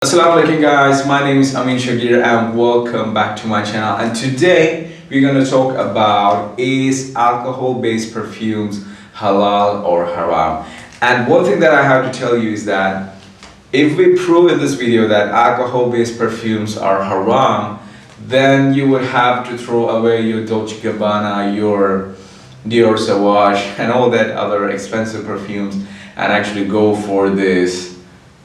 Assalamu alaikum guys, my name is Ameen Shageer and welcome back to my channel. And today we're going to talk about is alcohol-based perfumes halal or haram. And one thing that I have to tell you is that if we prove in this video that alcohol-based perfumes are haram, then you would have to throw away your Dolce & Gabbana, your Dior Sauvage and all that other expensive perfumes and actually go for this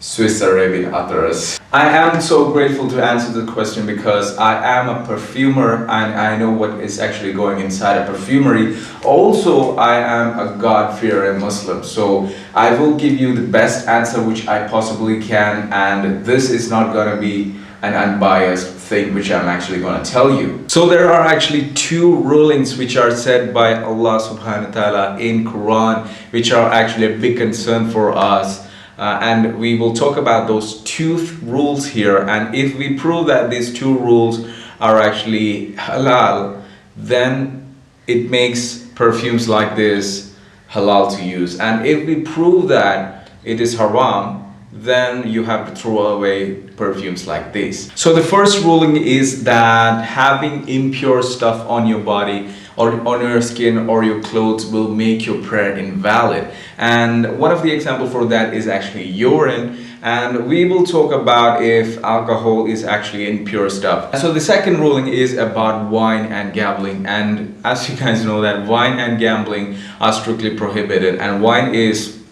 Swiss Arabian Others. I am so grateful to answer the question because I am a perfumer and I know what is actually going inside a perfumery. Also, I am a God-fearing Muslim, so I will give you the best answer which I possibly can, and this is not going to be an unbiased thing which I'm actually going to tell you. So there are actually two rulings which are said by Allah subhanahu wa ta'ala in Quran which are actually a big concern for us. And we will talk about those two rules here, and if we prove that these two rules are actually halal, then it makes perfumes like this halal to use, and if we prove that it is haram, then you have to throw away perfumes like this. So the first ruling is that having impure stuff on your body or on your skin or your clothes will make your prayer invalid. And one of the examples for that is actually urine, and we will talk about if alcohol is actually impure stuff. So the second ruling is about wine and gambling, and as you guys know that wine and gambling are strictly prohibited, and wine is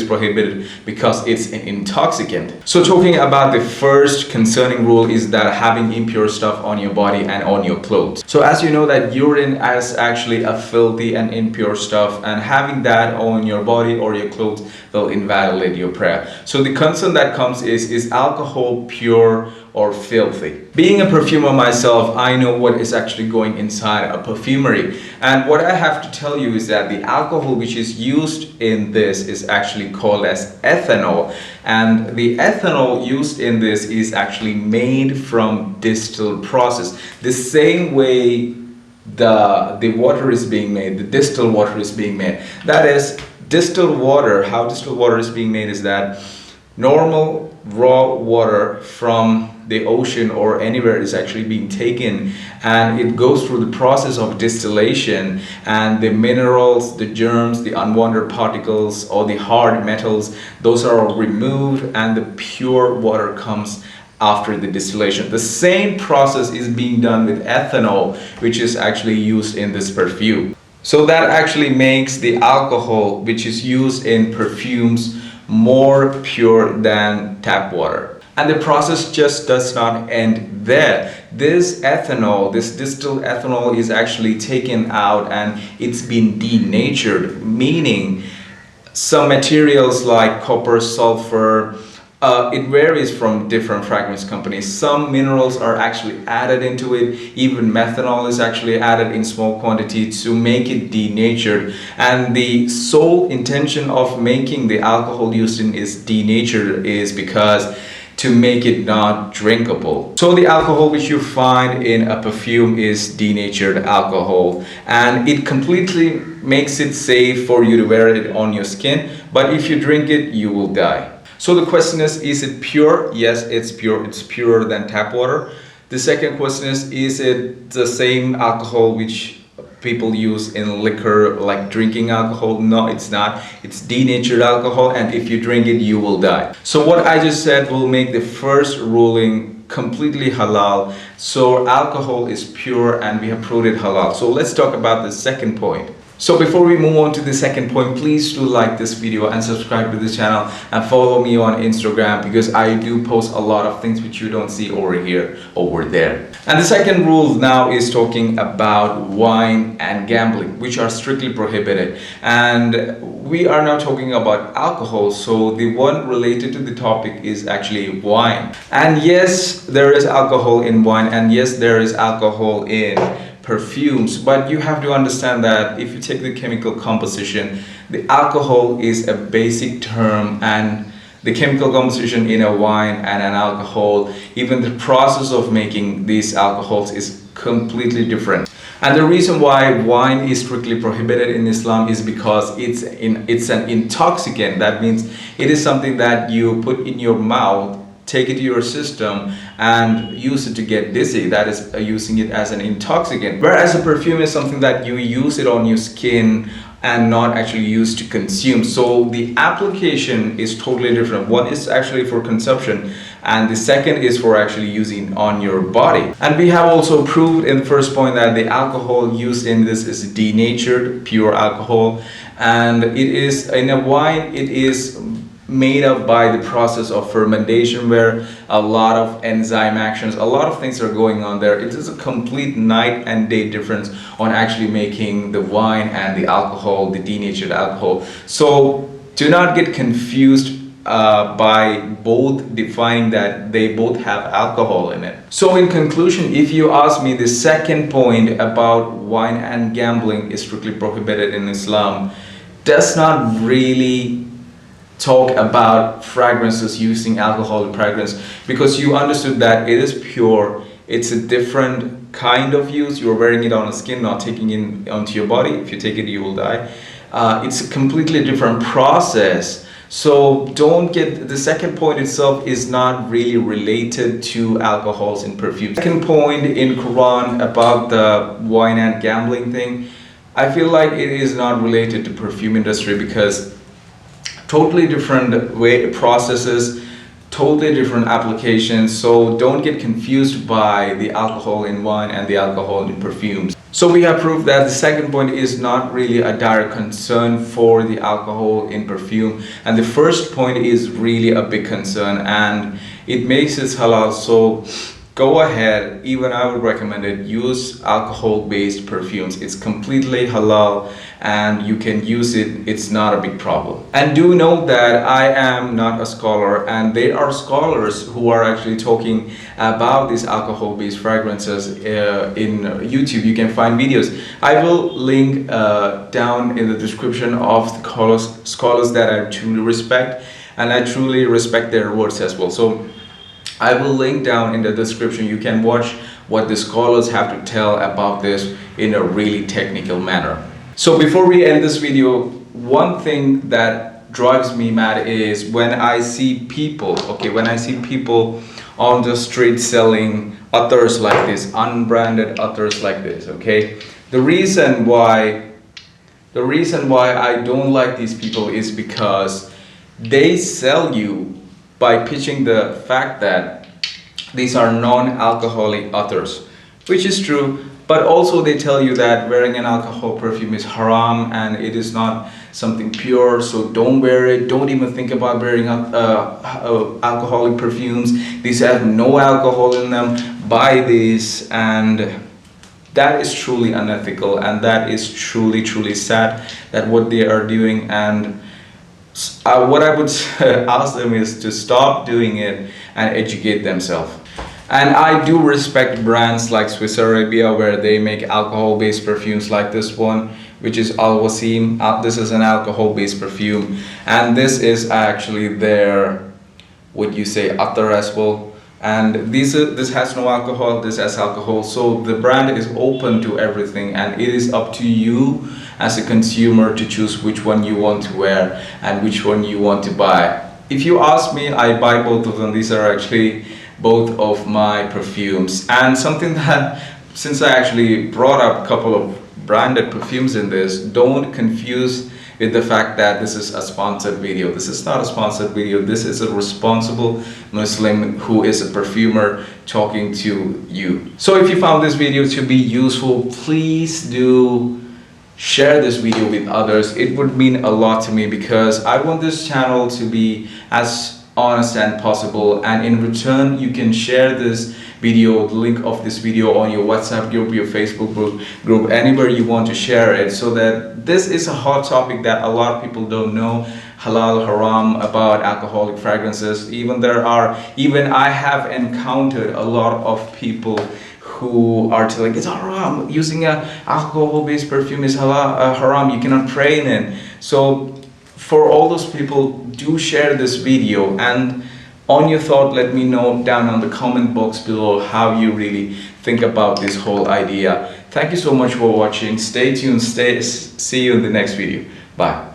prohibited because it's an intoxicant. So talking about the first concerning rule is that having impure stuff on your body and on your clothes. So as you know that urine is actually a filthy and impure stuff, and having that on your body or your clothes will invalidate your prayer. So the concern that comes is alcohol pure or filthy? Being a perfumer myself, I know what is actually going inside a perfumery, and what I have to tell you is that the alcohol which is used in this is actually called as ethanol, and the ethanol used in this is actually made from distilled process, the same way the water is being made, the distilled water is being made. That is, distilled water, how distilled water is being made is that normal raw water from the ocean or anywhere is actually being taken, and it goes through the process of distillation, and the minerals, the germs, the unwanted particles or the hard metals, those are all removed, and the pure water comes after the distillation. The same process is being done with ethanol, which is actually used in this perfume. So that actually makes the alcohol which is used in perfumes more pure than tap water. And the process just does not end there. This ethanol, this distilled ethanol, is actually taken out and it's been denatured, meaning some materials like copper, sulfur, it varies from different fragrance companies. Some minerals are actually added into it. Even methanol is actually added in small quantity to make it denatured. And the sole intention of making the alcohol used in is denatured is because to make it not drinkable. So the alcohol which you find in a perfume is denatured alcohol, and it completely makes it safe for you to wear it on your skin, but if you drink it, you will die. So the question is it pure? Yes, it's pure. It's purer than tap water. The second question is it the same alcohol which people use in liquor, like drinking alcohol? No, it's not. It's denatured alcohol, and if you drink it, you will die. So what I just said will make the first ruling completely halal. So alcohol is pure and we have proved it halal. So let's talk about the second point. So before we move on to the second point, please do like this video and subscribe to this channel and follow me on Instagram, because I do post a lot of things which you don't see over here, over there. And the second rule now is talking about wine and gambling, which are strictly prohibited. And we are now talking about alcohol, so the one related to the topic is actually wine. And yes, there is alcohol in wine, and yes, there is alcohol in perfumes, but you have to understand that if you take the chemical composition, the alcohol is a basic term, and the chemical composition in a wine and an alcohol, even the process of making these alcohols is completely different. And the reason why wine is strictly prohibited in Islam is because it's an intoxicant. That means it is something that you put in your mouth take it to your system and use it to get dizzy. That is using it as an intoxicant. Whereas a perfume is something that you use it on your skin and not actually used to consume. So the application is totally different. One is actually for consumption and the second is for actually using on your body. And we have also proved in the first point that the alcohol used in this is denatured, pure alcohol, and it is in a wine, it is made up by the process of fermentation where a lot of enzyme actions, a lot of things are going on there. It is a complete night and day difference on actually making the wine and the alcohol, the denatured alcohol. So do not get confused by both defining that they both have alcohol in it. So in conclusion, if you ask me, the second point about wine and gambling is strictly prohibited in Islam does not really talk about fragrances using alcoholic fragrance, because you understood that it is pure, it's a different kind of use. You're wearing it on the skin, not taking it onto your body. If you take it, you will die. It's a completely different process. So don't get, the second point itself is not really related to alcohols in perfumes. Second point in Quran about the wine and gambling thing, I feel like it is not related to perfume industry, because totally different way processes, totally different applications. So don't get confused by the alcohol in wine and the alcohol in perfumes. So we have proved that the second point is not really a direct concern for the alcohol in perfume, and the first point is really a big concern and it makes it halal. So go ahead, even I would recommend it, use alcohol based perfumes. It's completely halal and you can use it, it's not a big problem. And do note that I am not a scholar, and there are scholars who are actually talking about these alcohol based fragrances in YouTube. You can find videos. I will link down in the description of the scholars that I truly respect, and I truly respect their words as well. So I will link down in the description. You can watch what the scholars have to tell about this in a really technical manner. So before we end this video, one thing that drives me mad is when I see people, when I see people on the street selling others like this, unbranded others like this, The reason why I don't like these people is because they sell you by pitching the fact that these are non-alcoholic others, which is true, but also they tell you that wearing an alcohol perfume is haram and it is not something pure, so don't wear it. Don't even think about wearing alcoholic perfumes. These have no alcohol in them. Buy these, and that is truly unethical, and that is truly sad that what they are doing. And what I would ask them is to stop doing it and educate themselves. And I do respect brands like Swiss Arabia, where they make alcohol-based perfumes like this one, which is Assim. This is an alcohol-based perfume, and this is actually their, what you say, attar as well. And this has no alcohol, this has alcohol. So the brand is open to everything, and it is up to you as a consumer to choose which one you want to wear and which one you want to buy. If you ask me, I buy both of them. These are actually both of my perfumes. And something that, since I actually brought up a couple of branded perfumes in this, don't confuse with the fact that this is a sponsored video. This is not a sponsored video. This is a responsible Muslim who is a perfumer talking to you. So if you found this video to be useful, please do share this video with others. It would mean a lot to me, because I want this channel to be as honest as possible, and in return you can share this video, the link of this video, on your WhatsApp group, your Facebook group, anywhere you want to share it, so that this is a hot topic that a lot of people don't know. Halal, haram, about alcoholic fragrances. Even I have encountered a lot of people who are telling it's haram, using a alcohol-based perfume is haram, you cannot pray in it. So for all those people, do share this video, and on your thought, let me know down on the comment box below how you really think about this whole idea. Thank you so much for watching. Stay tuned. See you in the next video. Bye.